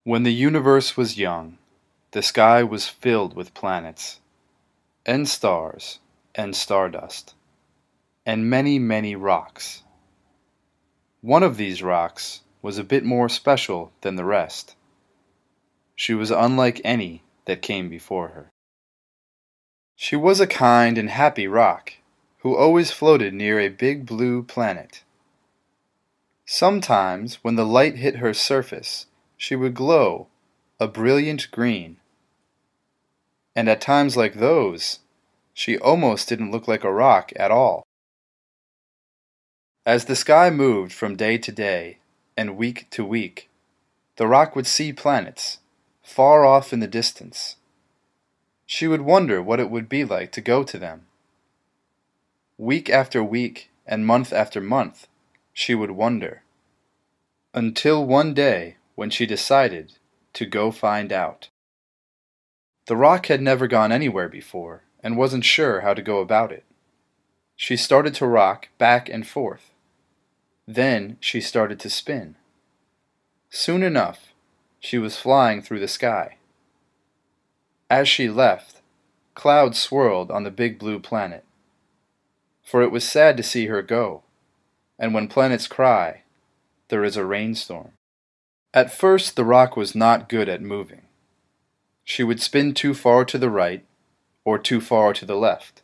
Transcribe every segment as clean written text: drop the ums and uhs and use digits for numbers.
When the universe was young, the sky was filled with planets, and stars, and stardust, and many, many rocks. One of these rocks was a bit more special than the rest. She was unlike any that came before her. She was a kind and happy rock, who always floated near a big blue planet. Sometimes, when the light hit her surface, she would glow a brilliant green. And at times like those, she almost didn't look like a rock at all. As the sky moved from day to day and week to week, the rock would see planets, far off in the distance. She would wonder what it would be like to go to them. Week after week and month after month, she would wonder. Until one day when she decided to go find out. The rock had never gone anywhere before and wasn't sure how to go about it. She started to rock back and forth. Then she started to spin. Soon enough, she was flying through the sky. As she left, clouds swirled on the big blue planet. For it was sad to see her go, and when planets cry, there is a rainstorm. At first, the rock was not good at moving. She would spin too far to the right or too far to the left.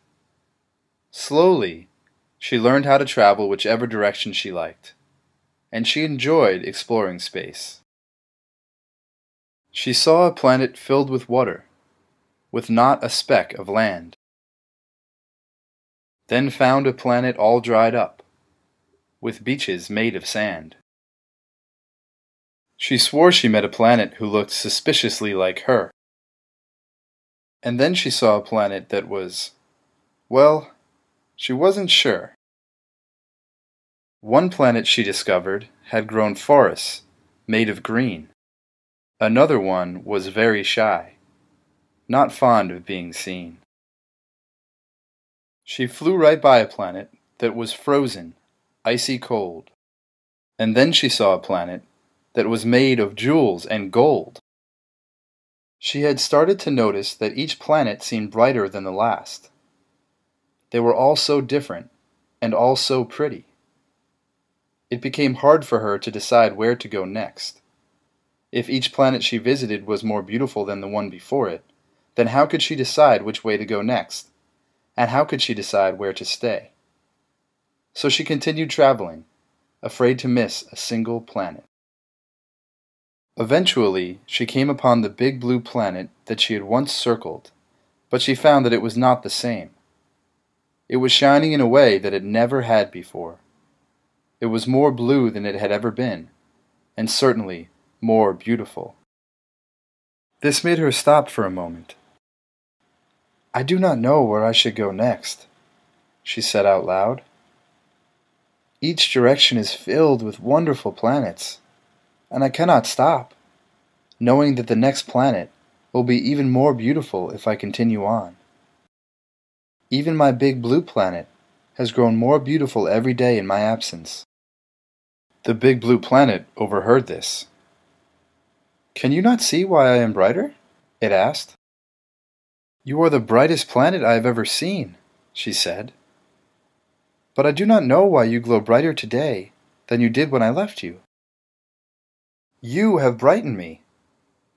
Slowly, she learned how to travel whichever direction she liked, and she enjoyed exploring space. She saw a planet filled with water, with not a speck of land. Then found a planet all dried up, with beaches made of sand. She swore she met a planet who looked suspiciously like her. And then she saw a planet that was, well, she wasn't sure. One planet she discovered had grown forests made of green. Another one was very shy, not fond of being seen. She flew right by a planet that was frozen, icy cold. And then she saw a planet that was made of jewels and gold. She had started to notice that each planet seemed brighter than the last. They were all so different, and all so pretty. It became hard for her to decide where to go next. If each planet she visited was more beautiful than the one before it, then how could she decide which way to go next? And how could she decide where to stay? So she continued traveling, afraid to miss a single planet. Eventually, she came upon the big blue planet that she had once circled, but she found that it was not the same. It was shining in a way that it never had before. It was more blue than it had ever been, and certainly more beautiful. This made her stop for a moment. "I do not know where I should go next," she said out loud. "Each direction is filled with wonderful planets, and I cannot stop, knowing that the next planet will be even more beautiful if I continue on. Even my big blue planet has grown more beautiful every day in my absence." The big blue planet overheard this. "Can you not see why I am brighter?" it asked. "You are the brightest planet I have ever seen," she said. "But I do not know why you glow brighter today than you did when I left you." "You have brightened me,"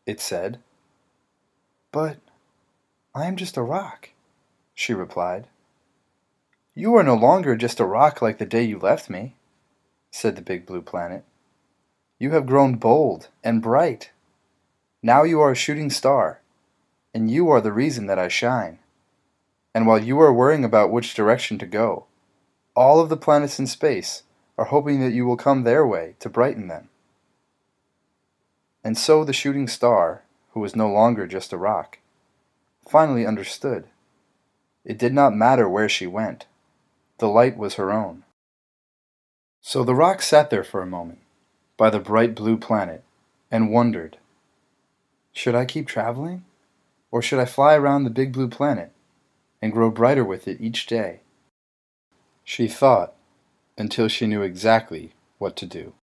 it said. "But I am just a rock," she replied. "You are no longer just a rock like the day you left me," said the big blue planet. "You have grown bold and bright. Now you are a shooting star, and you are the reason that I shine. And while you are worrying about which direction to go, all of the planets in space are hoping that you will come their way to brighten them." And so the shooting star, who was no longer just a rock, finally understood. It did not matter where she went. The light was her own. So the rock sat there for a moment, by the bright blue planet, and wondered, should I keep traveling? Or should I fly around the big blue planet and grow brighter with it each day? She thought until she knew exactly what to do.